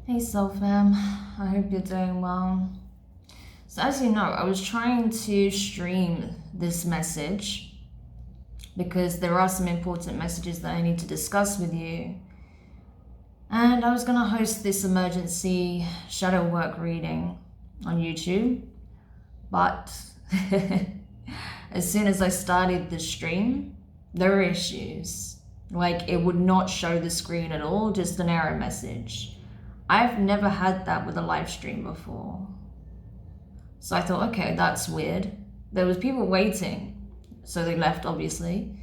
Hey Soul Fam, I hope you're doing well. So as you know, I was trying to stream this message because there are some important messages that I need to discuss with you. And I was going to host this emergency shadow work reading on YouTube. But as soon as I started the stream, there were issues. Like it would not show the screen at all, just an error message. I've never had that with a live stream before. So I thought, okay, that's weird. There was people waiting, so they left obviously.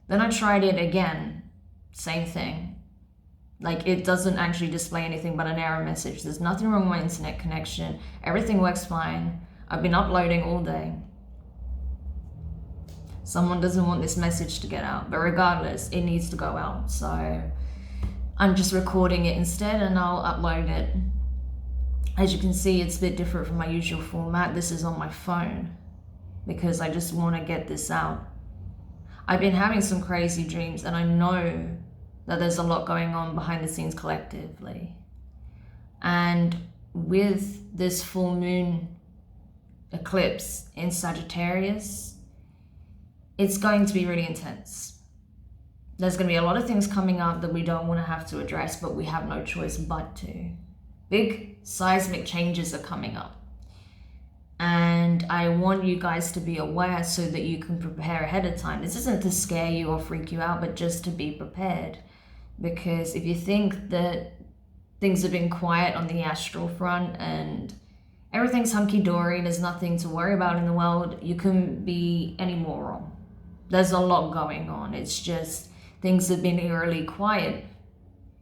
Then I tried it again, same thing. Like it doesn't actually display anything but an error message. There's nothing wrong with my internet connection. Everything works fine. I've been uploading all day. Someone doesn't want this message to get out, but regardless, it needs to go out. So I'm just recording it instead and I'll upload it. As you can see, it's a bit different from my usual format. This is on my phone because I just want to get this out. I've been having some crazy dreams and I know that there's a lot going on behind the scenes collectively. And with this full moon eclipse in Sagittarius, it's going to be really intense. There's going to be a lot of things coming up that we don't want to have to address, but we have no choice but to. Big seismic changes are coming up. And I want you guys to be aware so that you can prepare ahead of time. This isn't to scare you or freak you out, but just to be prepared. Because if you think that things have been quiet on the astral front and everything's hunky-dory and there's nothing to worry about in the world, you couldn't be any more wrong. There's a lot going on. It's just things have been eerily quiet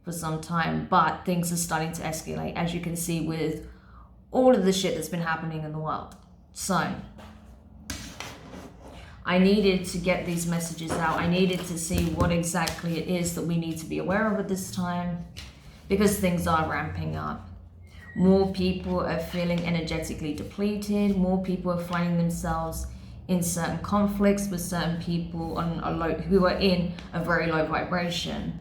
for some time, but things are starting to escalate, as you can see with all of the shit that's been happening in the world. So I needed to get these messages out. I needed to see what exactly it is that we need to be aware of at this time, because things are ramping up. More people are feeling energetically depleted. More people are finding themselves in certain conflicts with certain people on a low, who are in a very low vibration.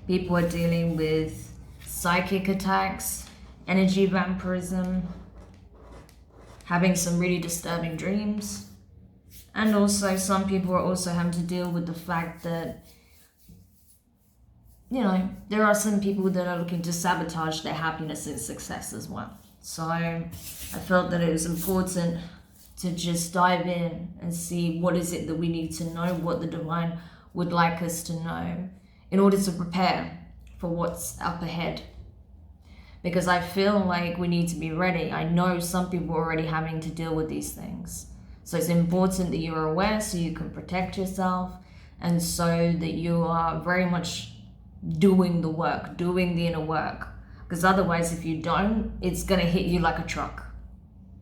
People are dealing with psychic attacks, energy vampirism, having some really disturbing dreams. And also some people are also having to deal with the fact that, you know, there are some people that are looking to sabotage their happiness and success as well. So I felt that it was important to just dive in and see what is it that we need to know, what the divine would like us to know in order to prepare for what's up ahead. Because I feel like we need to be ready. I know some people are already having to deal with these things. So it's important that you're aware so you can protect yourself and so that you are very much doing the work, doing the inner work. Because otherwise, if you don't, it's going to hit you like a truck.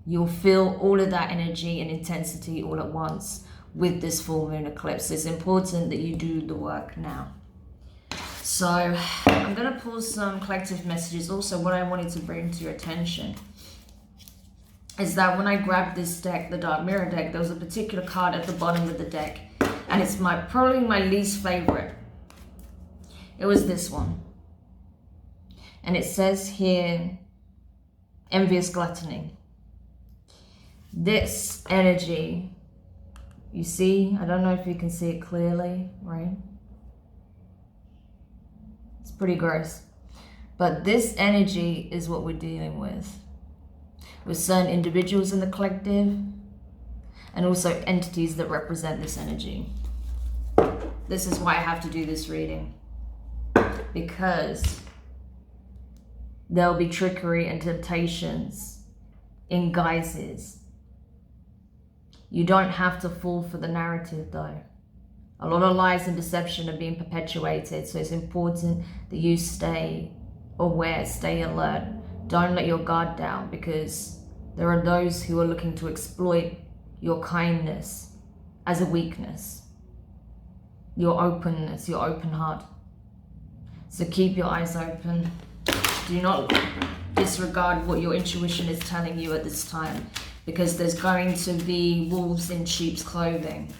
You'll feel all of that energy and intensity all at once with this full moon eclipse. So it's important that you do the work now. So I'm going to pull some collective messages. Also, what I wanted to bring to your attention is that when I grabbed this deck, the Dark Mirror deck, there was a particular card at the bottom of the deck. And it's probably my least favorite. It was this one. And it says here, envious gluttony. This energy, you see, I don't know if you can see it clearly, right? It's pretty gross. But this energy is what we're dealing with certain individuals in the collective and also entities that represent this energy. This is why I have to do this reading, because there'll be trickery and temptations in guises. You don't have to fall for the narrative though. A lot of lies and deception are being perpetuated, so it's important that you stay aware, stay alert. Don't let your guard down, because there are those who are looking to exploit your kindness as a weakness, your openness, your open heart. So keep your eyes open. Do not disregard what your intuition is telling you at this time, because there's going to be wolves in sheep's clothing.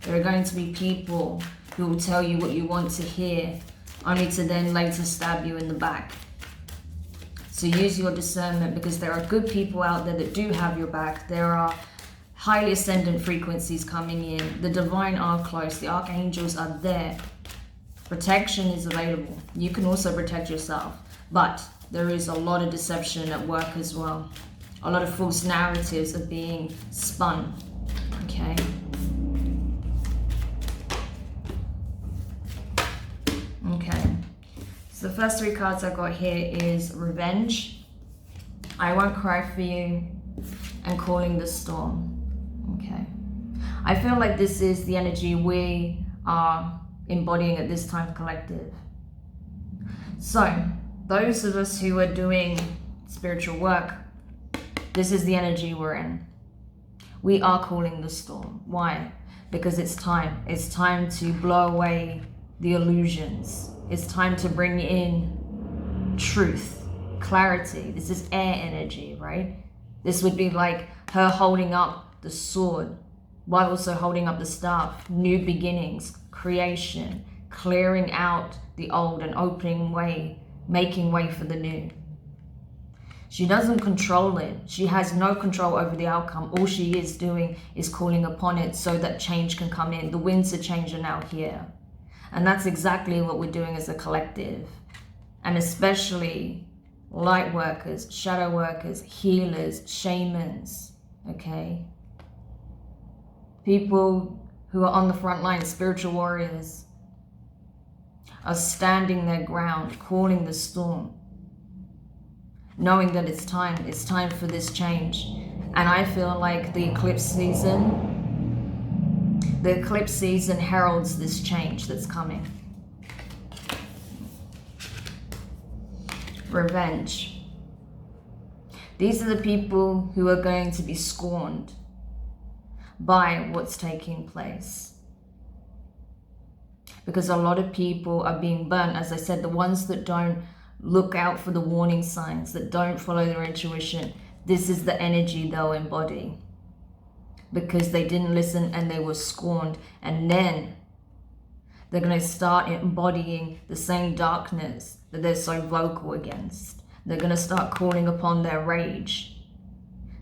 There are going to be people who will tell you what you want to hear, only to then later stab you in the back. So use your discernment, because there are good people out there that do have your back. There are highly ascendant frequencies coming in. The divine are close. The archangels are there. Protection is available. You can also protect yourself. But there is a lot of deception at work as well. A lot of false narratives are being spun. Okay. Okay. So the first 3 cards I got here is revenge, I won't cry for you, and calling the storm. Okay. I feel like this is the energy we are embodying at this time, collective. So those of us who are doing spiritual work, this is the energy we're in. We are calling the storm. Why? Because it's time. It's time to blow away the illusions. It's time to bring in truth, clarity. This is air energy, right? This would be like her holding up the sword while also holding up the staff. New beginnings, creation, clearing out the old and opening way, making way for the new. She doesn't control it. She has no control over the outcome. All she is doing is calling upon it so that change can come in. The winds of change are now here. And that's exactly what we're doing as a collective. And especially light workers, shadow workers, healers, shamans, okay? People who are on the front line, spiritual warriors, are standing their ground, calling the storm, knowing that it's time for this change. And I feel like the eclipse season heralds this change that's coming. Revenge. These are the people who are going to be scorned by what's taking place. Because a lot of people are being burnt. As I said, the ones that don't look out for the warning signs, that don't follow their intuition, this is the energy they'll embody. Because they didn't listen and they were scorned. And then they're going to start embodying the same darkness that they're so vocal against. They're going to start calling upon their rage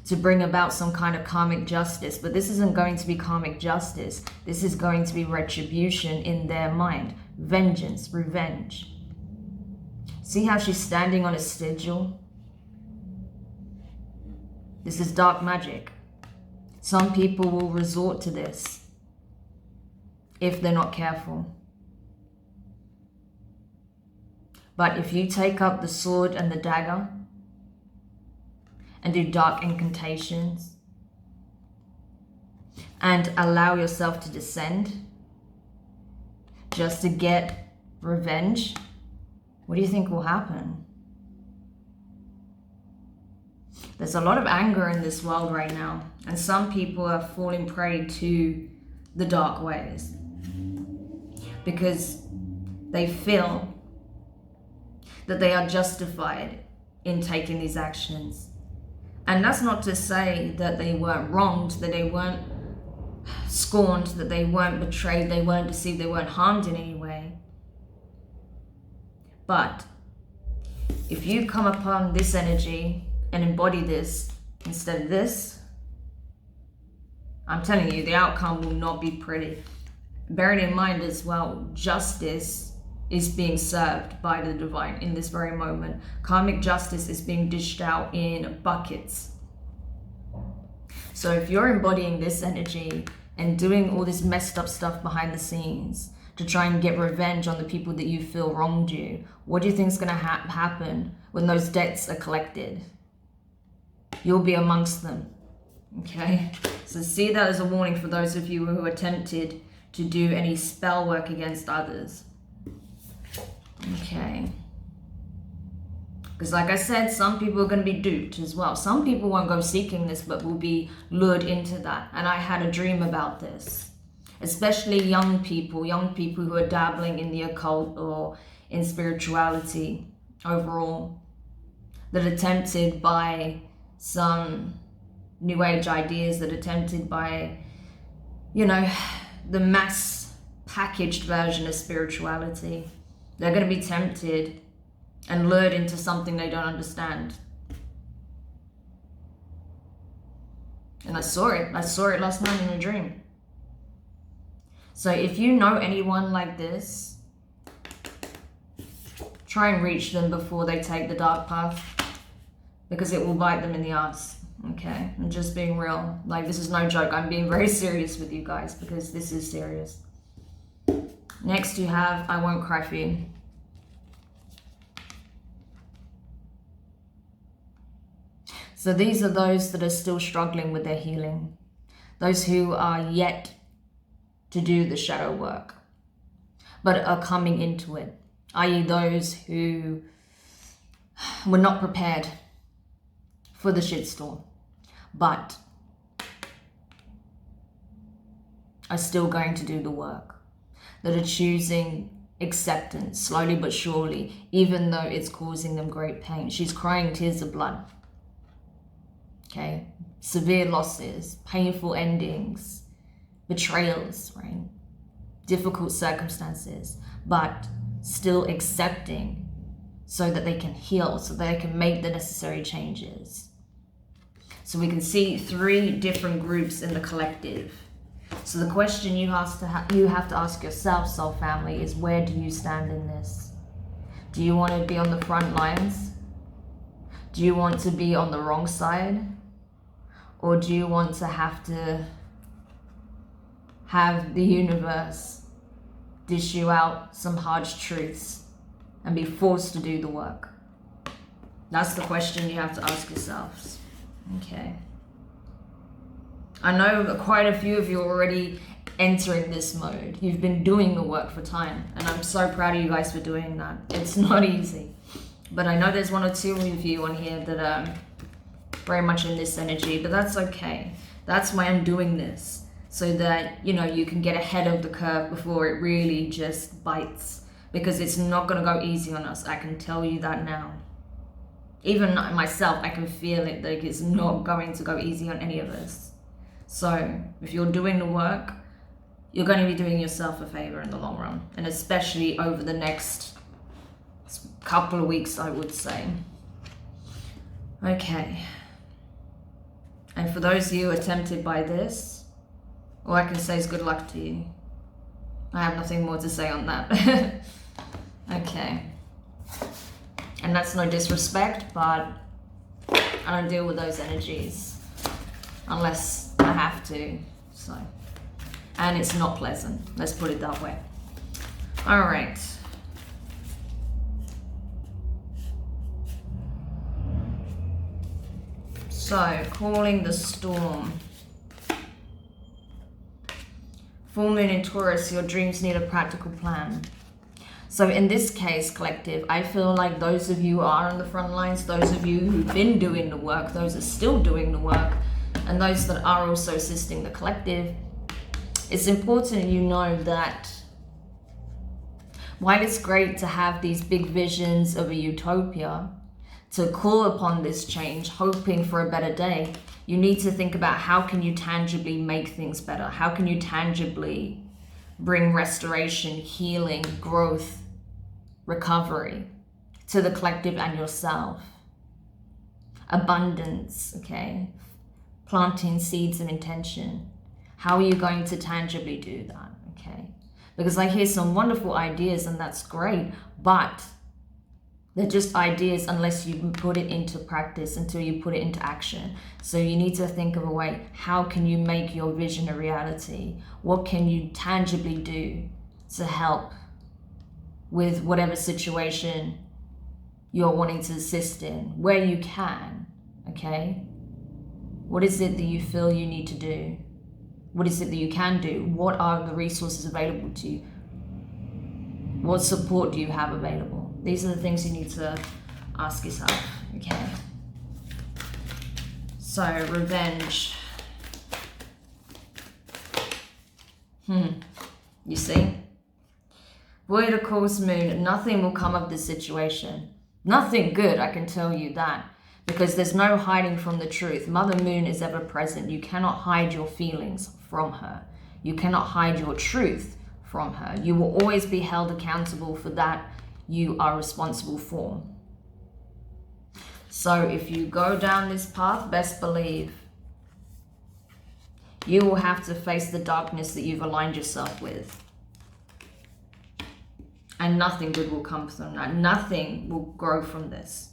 to bring about some kind of karmic justice. But this isn't going to be karmic justice. This is going to be retribution in their mind. Vengeance, revenge. See how she's standing on a sigil? This is dark magic. Some people will resort to this if they're not careful. But if you take up the sword and the dagger and do dark incantations and allow yourself to descend just to get revenge, what do you think will happen? There's a lot of anger in this world right now, and some people are falling prey to the dark ways because they feel that they are justified in taking these actions. And that's not to say that they weren't wronged, that they weren't scorned, that they weren't betrayed, they weren't deceived, they weren't harmed in any way. But if you come upon this energy and embody this instead of this, I'm telling you, the outcome will not be pretty. Bearing in mind as well, justice is being served by the divine in this very moment. Karmic justice is being dished out in buckets. So if you're embodying this energy and doing all this messed up stuff behind the scenes to try and get revenge on the people that you feel wronged you, what do you think is going to happen when those debts are collected? You'll be amongst them. Okay, so see that as a warning for those of you who are tempted to do any spell work against others. Okay, because like I said, some people are going to be duped as well. Some people won't go seeking this, but will be lured into that. And I had a dream about this, especially young people who are dabbling in the occult or in spirituality overall, that are tempted by some new age ideas, that are tempted by, you know, the mass packaged version of spirituality. They're going to be tempted and lured into something they don't understand. And I saw it last night in a dream. So if you know anyone like this, try and reach them before they take the dark path, because it will bite them in the ass. Okay, I'm just being real. Like, this is no joke. I'm being very serious with you guys, because this is serious. Next you have, I won't cry for you. So these are those that are still struggling with their healing. Those who are yet to do the shadow work, but are coming into it. I.e. those who were not prepared for the shitstorm, but are still going to do the work. That are choosing acceptance, slowly but surely, even though it's causing them great pain. She's crying tears of blood. Okay, severe losses, painful endings, betrayals, right? Difficult circumstances, but still accepting so that they can heal, so that they can make the necessary changes. So we can see 3 different groups in the collective. So the question you have to ask yourself, soul family, is where do you stand in this? Do you want to be on the front lines? Do you want to be on the wrong side? Or do you want to have the universe dish you out some harsh truths and be forced to do the work? That's the question you have to ask yourselves. Okay. I know that quite a few of you are already entering this mode. You've been doing the work for time, and I'm so proud of you guys for doing that. It's not easy. But I know there's 1 or 2 of you on here that are very much in this energy, but that's okay. That's why I'm doing this, so that, you know, you can get ahead of the curve before it really just bites, because it's not going to go easy on us. I can tell you that now. Even myself, I can feel it, like it's not going to go easy on any of us. So if you're doing the work, you're going to be doing yourself a favor in the long run, and especially over the next couple of weeks, I would say. Okay. And for those of you who are tempted by this, all I can say is good luck to you. I have nothing more to say on that. Okay. And that's no disrespect, but I don't deal with those energies unless I have to. So, and it's not pleasant. Let's put it that way. All right. So, calling the storm. Full moon in Taurus, your dreams need a practical plan. So in this case, collective, I feel like those of you who are on the front lines, those of you who've been doing the work, those are still doing the work, and those that are also assisting the collective, it's important you know that while it's great to have these big visions of a utopia, to call upon this change, hoping for a better day, you need to think about how can you tangibly make things better? How can you tangibly bring restoration, healing, growth, recovery to the collective and yourself? Abundance, okay? Planting seeds of intention. How are you going to tangibly do that, okay? Because I hear some wonderful ideas, and that's great, but they're just ideas unless you put it into practice, until you put it into action. So you need to think of a way, how can you make your vision a reality? What can you tangibly do to help with whatever situation you're wanting to assist in, where you can, okay? What is it that you feel you need to do? What is it that you can do? What are the resources available to you? What support do you have available? These are the things you need to ask yourself, okay? So, revenge. You see? Void of course moon, nothing will come of this situation. Nothing good, I can tell you that. Because there's no hiding from the truth. Mother Moon is ever present. You cannot hide your feelings from her. You cannot hide your truth from her. You will always be held accountable for that you are responsible for. So if you go down this path, best believe you will have to face the darkness that you've aligned yourself with. And nothing good will come from that. Nothing will grow from this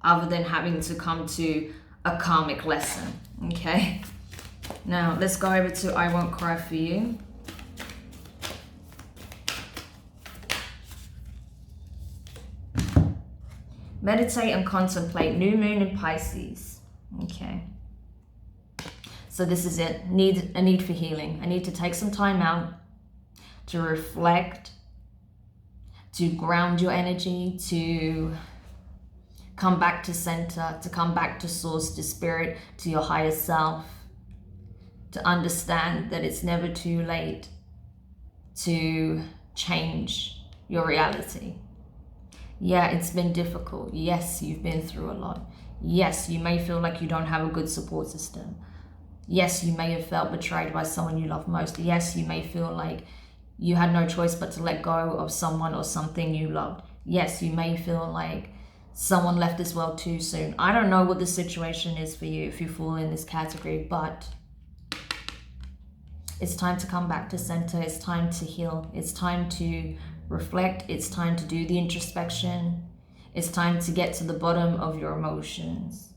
other than having to come to a karmic lesson. Okay? Now, let's go over to I Won't Cry For You. Meditate and contemplate. New moon in Pisces. Okay. So this is it. A need for healing. I need to take some time out to reflect, to ground your energy, to come back to center, to come back to source, to spirit, to your higher self, to understand that it's never too late to change your reality. Yeah, it's been difficult. Yes, you've been through a lot. Yes, you may feel like you don't have a good support system. Yes, you may have felt betrayed by someone you love most. Yes, you may feel like you had no choice but to let go of someone or something you loved. Yes, you may feel like someone left this world too soon. I don't know what the situation is for you if you fall in this category, but it's time to come back to center. It's time to heal. It's time to reflect. It's time to do the introspection. It's time to get to the bottom of your emotions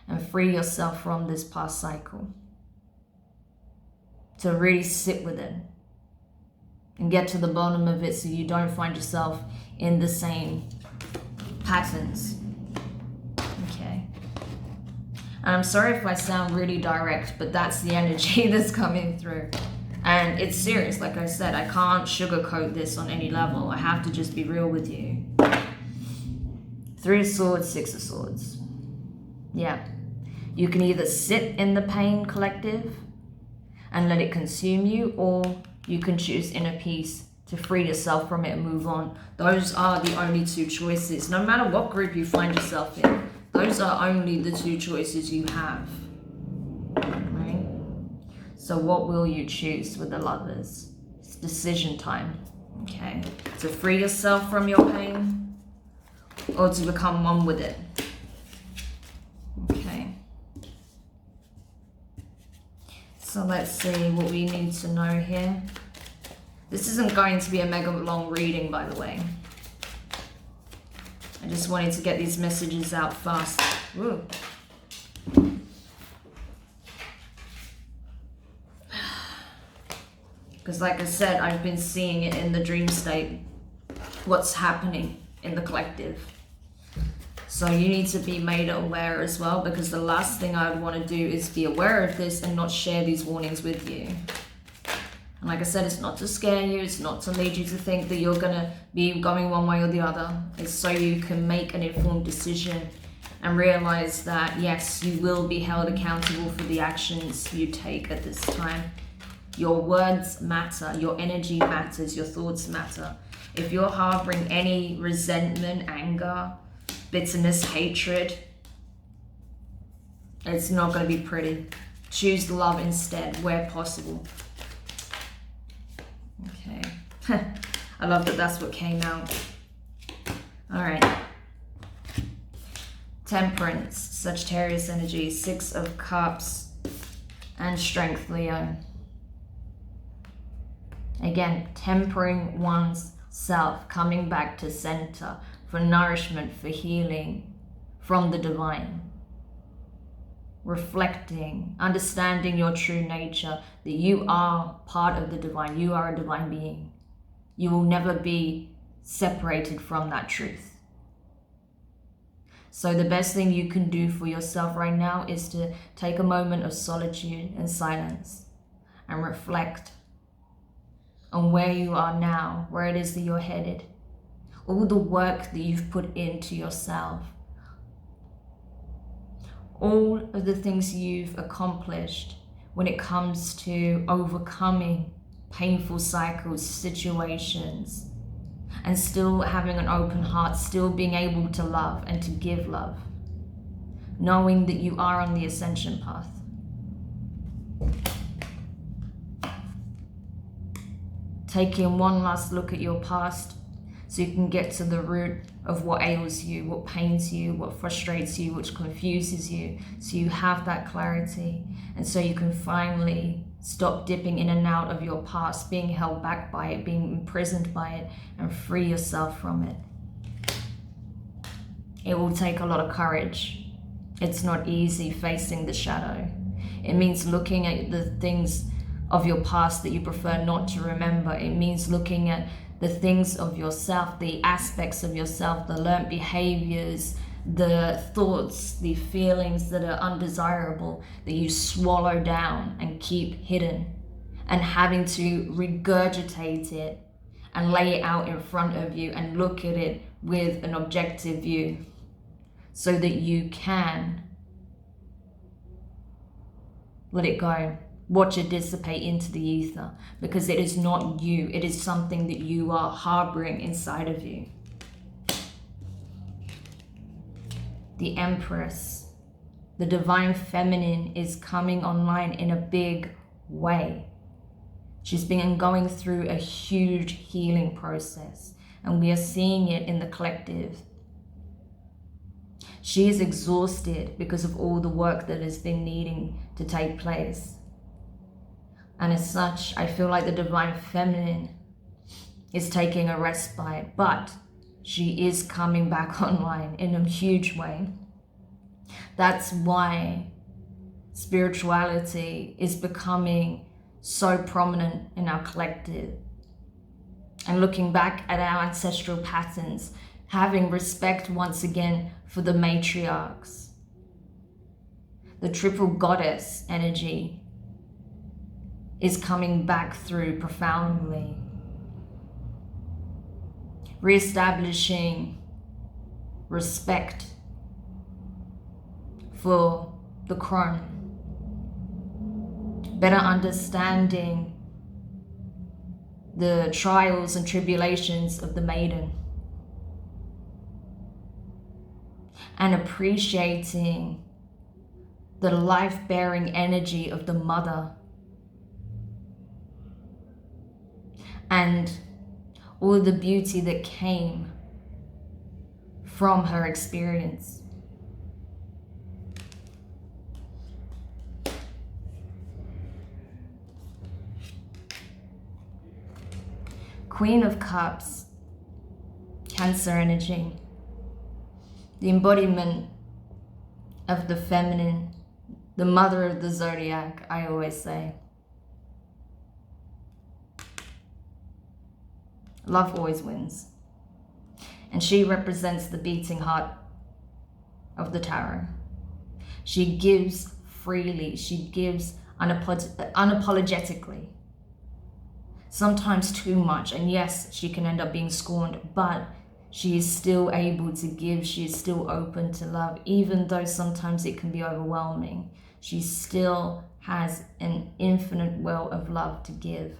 and free yourself from this past cycle. To really sit with it and get to the bottom of it so you don't find yourself in the same patterns. Okay. And I'm sorry if I sound really direct, but that's the energy that's coming through. And it's serious. Like I said, I can't sugarcoat this on any level. I have to just be real with you. 3 of Swords, 6 of Swords. Yeah. You can either sit in the pain collective and let it consume you, or you can choose inner peace to free yourself from it and move on. Those are the only 2 choices. No matter what group you find yourself in, those are only the 2 choices you have. Right? So what will you choose with the Lovers? It's decision time. Okay? To free yourself from your pain, or to become one with it. Okay. So let's see what we need to know here. This isn't going to be a mega long reading, by the way. I just wanted to get these messages out fast. Ooh. Because like I said, I've been seeing it in the dream state. What's happening in the collective. So you need to be made aware as well, because the last thing I would want to do is be aware of this and not share these warnings with you. And like I said, it's not to scare you, it's not to lead you to think that you're going to be going one way or the other. It's so you can make an informed decision and realize that, yes, you will be held accountable for the actions you take at this time. Your words matter, your energy matters, your thoughts matter. If you're harboring any resentment, anger, bitterness, hatred, it's not going to be pretty. Choose love instead, where possible. Okay. I love that that's what came out. All right. Temperance, Sagittarius energy, 6 of Cups, and Strength, Leo. Again, tempering one's self, coming back to center for nourishment, for healing from the divine. Reflecting, understanding your true nature, that you are part of the divine, you are a divine being. You will never be separated from that truth. So the best thing you can do for yourself right now is to take a moment of solitude and silence and reflect on where you are now, where it is that you're headed, all the work that you've put into yourself, all of the things you've accomplished when it comes to overcoming painful cycles, situations, and still having an open heart, still being able to love and to give love, knowing that you are on the ascension path. taking one last look at your past so you can get to the root of what ails you, what pains you, what frustrates you, which confuses you, so you have that clarity, and so you can finally stop dipping in and out of your past, being held back by it, being imprisoned by it, and free yourself from it. It will take a lot of courage. It's not easy facing the shadow. It means looking at the things of your past that you prefer not to remember. It means looking at the things of yourself, the aspects of yourself, the learned behaviors, the thoughts, the feelings that are undesirable that you swallow down and keep hidden, and having to regurgitate it and lay it out in front of you and look at it with an objective view so that you can let it go. Watch it dissipate into the ether, because it is not you. It is something that you are harboring inside of you. The Empress, the divine feminine, is coming online in a big way. She's been going through a huge healing process, and we are seeing it in the collective. She is exhausted because of all the work that has been needing to take place. And as such, I feel like the divine feminine is taking a respite, but she is coming back online in a huge way. That's why spirituality is becoming so prominent in our collective. And looking back at our ancestral patterns, having respect once again for the matriarchs. The triple goddess energy is coming back through profoundly. Reestablishing respect for the crone. Better understanding the trials and tribulations of the maiden. And appreciating the life-bearing energy of the mother. And all the beauty that came from her experience. Queen of Cups, Cancer energy. The embodiment of the feminine, the mother of the zodiac, I always say. Love always wins. And she represents the beating heart of the tarot. She gives freely. She gives unapologetically. Sometimes too much. And yes, she can end up being scorned, but she is still able to give. She is still open to love, even though sometimes it can be overwhelming. She still has an infinite well of love to give.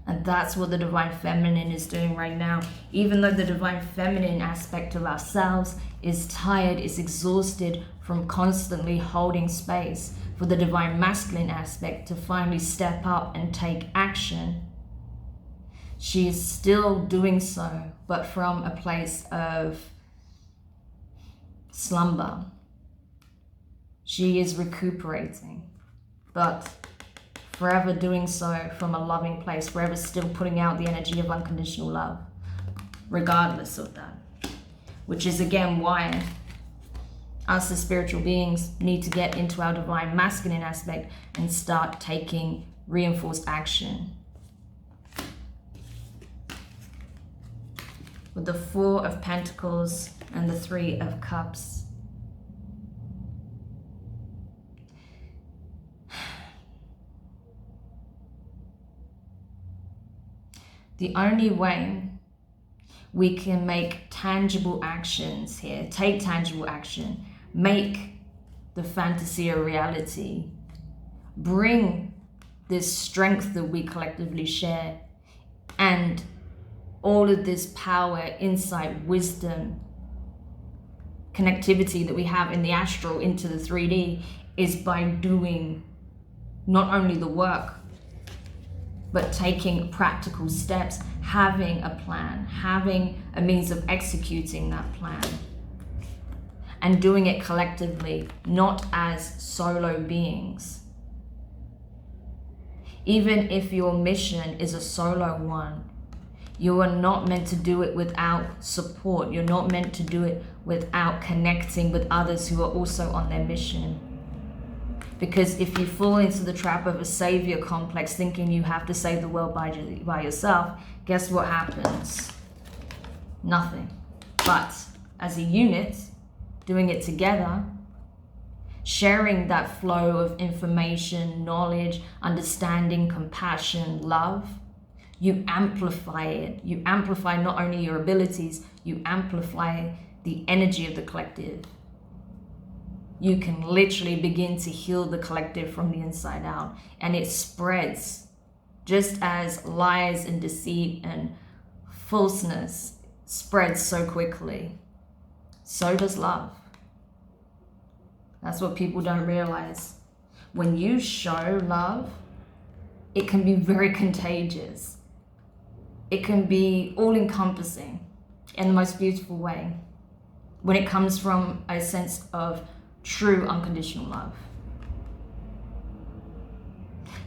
And that's what the divine feminine is doing right now. Even though the divine feminine aspect of ourselves is tired, is exhausted from constantly holding space, for the divine masculine aspect to finally step up and take action, she is still doing so, but from a place of slumber. She is recuperating, but forever doing so from a loving place, forever still putting out the energy of unconditional love, regardless of that. Which is again why us as spiritual beings need to get into our divine masculine aspect and start taking reinforced action. With the Four of Pentacles and the Three of Cups. The only way we can make tangible actions here, take tangible action, make the fantasy a reality, bring this strength that we collectively share, and all of this power, insight, wisdom, connectivity that we have in the astral into the 3D, is by doing not only the work, but taking practical steps, having a plan, having a means of executing that plan, and doing it collectively, not as solo beings. Even if your mission is a solo one, you are not meant to do it without support. You're not meant to do it without connecting with others who are also on their mission. Because if you fall into the trap of a savior complex, thinking you have to save the world by yourself, guess what happens? Nothing. But as a unit, doing it together, sharing that flow of information, knowledge, understanding, compassion, love, you amplify it. You amplify not only your abilities, you amplify the energy of the collective. You can literally begin to heal the collective from the inside out, and it spreads. Just as lies and deceit and falseness spreads so quickly, so does love. That's what people don't realize. When you show love, it can be very contagious. It can be all-encompassing in the most beautiful way when it comes from a sense of true unconditional love.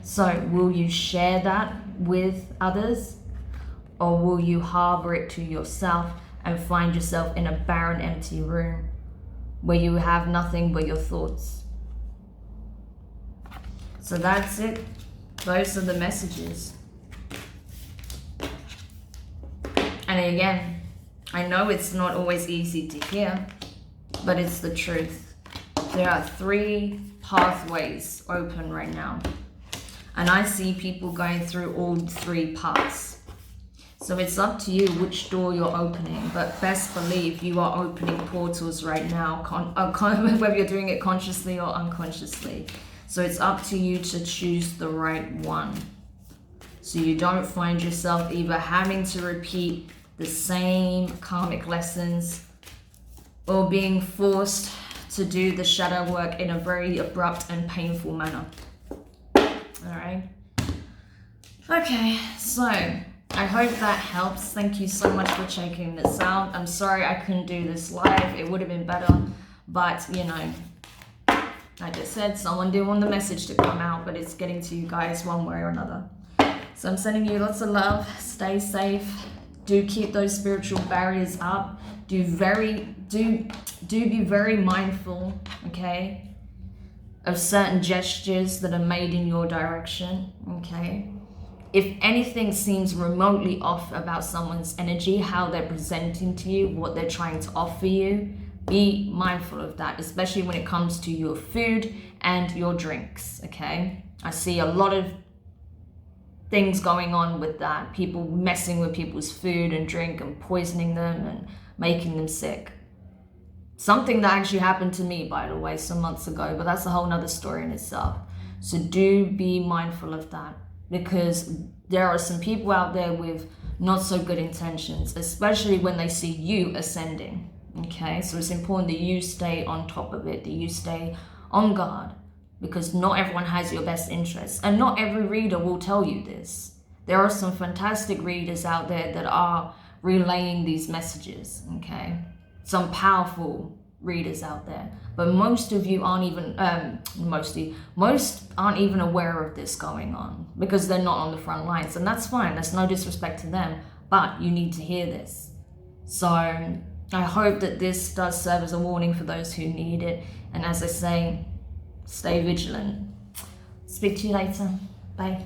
So will you share that with others, or will you harbor it to yourself and find yourself in a barren, empty room where you have nothing but your thoughts? So that's it. Those are the messages. And again, I know it's not always easy to hear, but it's the truth. There are 3 pathways open right now. And I see people going through all 3 paths. So it's up to you which door you're opening, but best believe you are opening portals right now, whether you're doing it consciously or unconsciously. So it's up to you to choose the right one, so you don't find yourself either having to repeat the same karmic lessons or being forced to do the shadow work in a very abrupt and painful manner. All right. Okay, so I hope that helps. Thank you so much for checking this out. I'm sorry I couldn't do this live. It would have been better, but you know, like I said, someone didn't want the message to come out, but it's getting to you guys one way or another. So I'm sending you lots of love. Stay safe. Do keep those spiritual barriers up. Do be very mindful, okay, of certain gestures that are made in your direction, okay? If anything seems remotely off about someone's energy, how they're presenting to you, what they're trying to offer you, be mindful of that, especially when it comes to your food and your drinks, okay? I see a lot of things going on with that. People messing with people's food and drink and poisoning them and making them sick. Something that actually happened to me, by the way, some months ago, but that's a whole nother story in itself. So do be mindful of that, because there are some people out there with not so good intentions, especially when they see you ascending, okay? So it's important that you stay on top of it, that you stay on guard, because not everyone has your best interests, and not every reader will tell you this. There are some fantastic readers out there that are relaying these messages, okay? Some powerful readers out there, but most of you aren't even, most aren't even aware of this going on because they're not on the front lines, and that's fine. That's no disrespect to them, but you need to hear this. So I hope that this does serve as a warning for those who need it, and as I say, stay vigilant. Speak to you later. Bye.